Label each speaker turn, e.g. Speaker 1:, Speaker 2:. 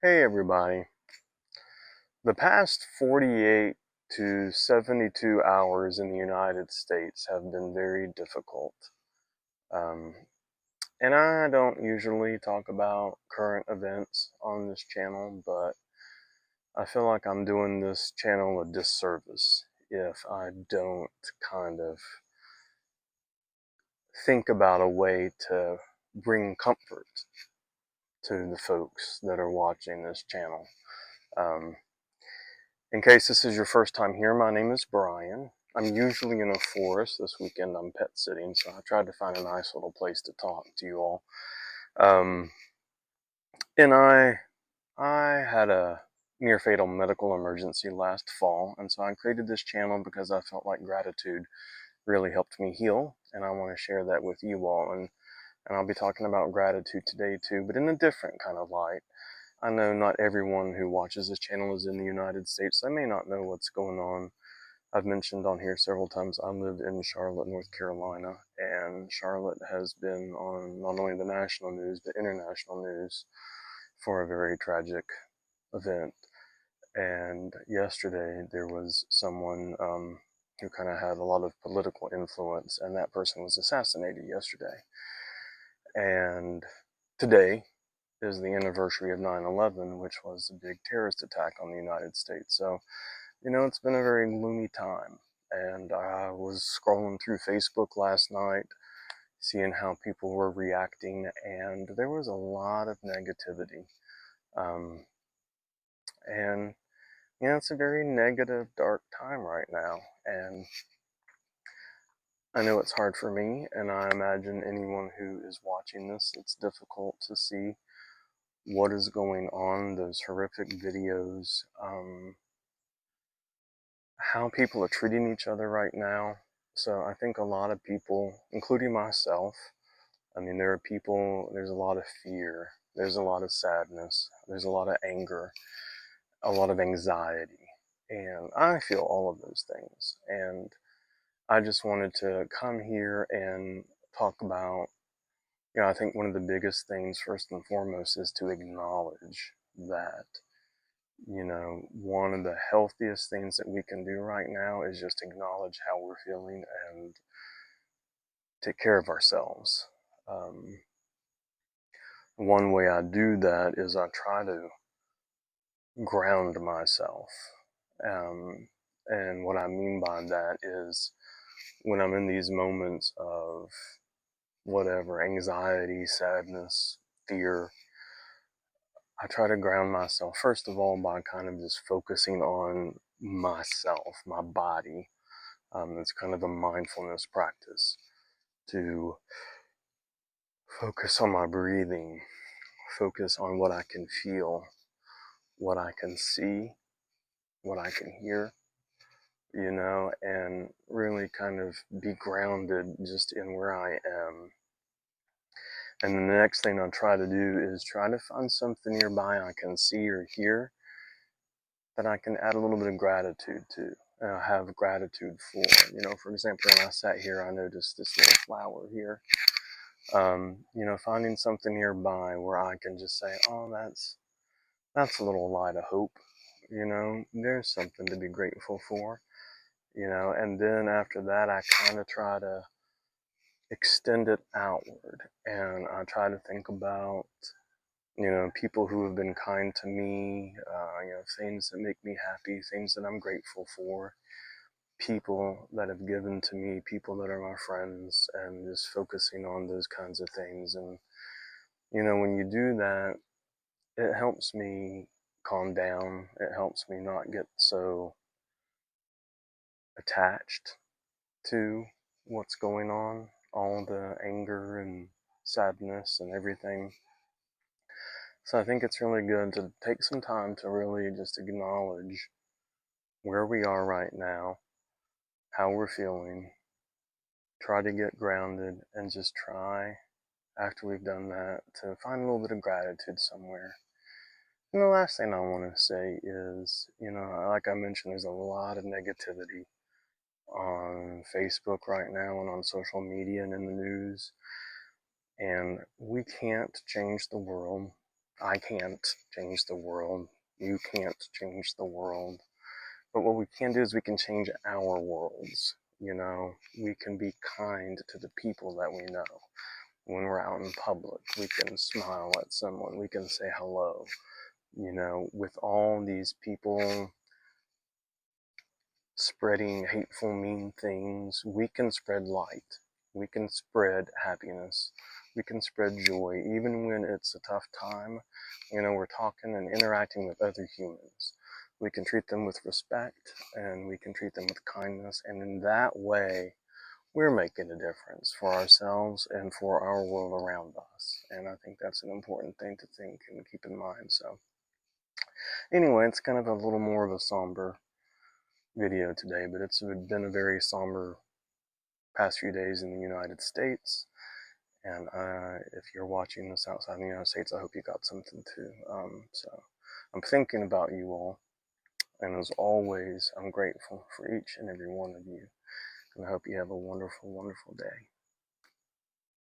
Speaker 1: Hey everybody. The past 48 to 72 hours in the United States have been very difficult. Um, and I don't usually talk about current events on this channel, but I feel like I'm doing this channel a disservice if I don't kind of think about a way to bring comfort to the folks that are watching this channel. Um, In case this is your first time here, my name is Brian. I'm usually in a forest. This weekend I'm pet sitting, so I tried to find a nice little place to talk to you all. Um, and I had a near fatal medical emergency last fall, and so I created this channel because I felt like gratitude really helped me heal, and I want to share that with you all. And I'll be talking about gratitude today too, but in a different kind of light. I know not everyone who watches this channel is in the United States. So I may not know what's going on. I've mentioned on here several times I lived in Charlotte, North Carolina, and Charlotte has been on not only the national news but international news for a very tragic event. And yesterday there was someone who kind of had a lot of political influence, and that person was assassinated yesterday. And today is the anniversary of 9/11, which was a big terrorist attack on the United States. So it's been a very gloomy time. And I was scrolling through Facebook last night, seeing how people were reacting, and there was a lot of negativity. Um, and, it's a very negative, dark time right now. And I know it's hard for me, and I imagine anyone who is watching this, it's difficult to see what is going on, those horrific videos, how people are treating each other right now. So I think a lot of people, including myself, I mean, there's a lot of fear, there's a lot of sadness, there's a lot of anger, a lot of anxiety. And I feel all of those things. And I just wanted to come here and talk about, I think one of the biggest things, first and foremost, is to acknowledge that one of the healthiest things that we can do right now is just acknowledge how we're feeling and take care of ourselves. Um, one way I do that is I try to ground myself. Um, and what I mean by that is when I'm in these moments of whatever, anxiety, sadness, fear, I try to ground myself, first of all, by kind of just focusing on myself, my body. It's kind of a mindfulness practice to focus on my breathing, focus on what I can feel, what I can see, what I can hear, and really kind of be grounded just in where I am. And then the next thing I'll try to do is try to find something nearby I can see or hear that I can add a little bit of gratitude to. Have gratitude for. For example, when I sat here, I noticed this little flower here. Finding something nearby where I can just say, oh, that's a little light of hope. There's something to be grateful for. And then after that, I kind of try to extend it outward, and I try to think about, people who have been kind to me, things that make me happy, things that I'm grateful for, people that have given to me, people that are my friends, and just focusing on those kinds of things. And, when you do that, it helps me calm down. It helps me not get so attached to what's going on, all the anger and sadness and everything. So I think it's really good to take some time to really just acknowledge where we are right now, how we're feeling, try to get grounded, and just try, after we've done that, to find a little bit of gratitude somewhere. And the last thing I want to say is, like I mentioned, there's a lot of negativity on Facebook right now and on social media and in the news. And we can't change the world. I can't change the world. You can't change the world. But what we can do is we can change our worlds. You know, we can be kind to the people that we know. When we're out in public, we can smile at someone. We can say hello. You know, with all these people spreading hateful, mean things, we can spread light. We can spread happiness. We can spread joy, even when it's a tough time. You know, we're talking and interacting with other humans. We can treat them with respect, and we can treat them with kindness. And in that way, we're making a difference for ourselves and for our world around us. And I think that's an important thing to think and keep in mind. So, anyway, it's kind of a little more of a somber video today, but it's been a very somber past few days in the United States. And if you're watching this outside the United States, I hope you got something too. So I'm thinking about you all. And as always, I'm grateful for each and every one of you. And I hope you have a wonderful, wonderful day.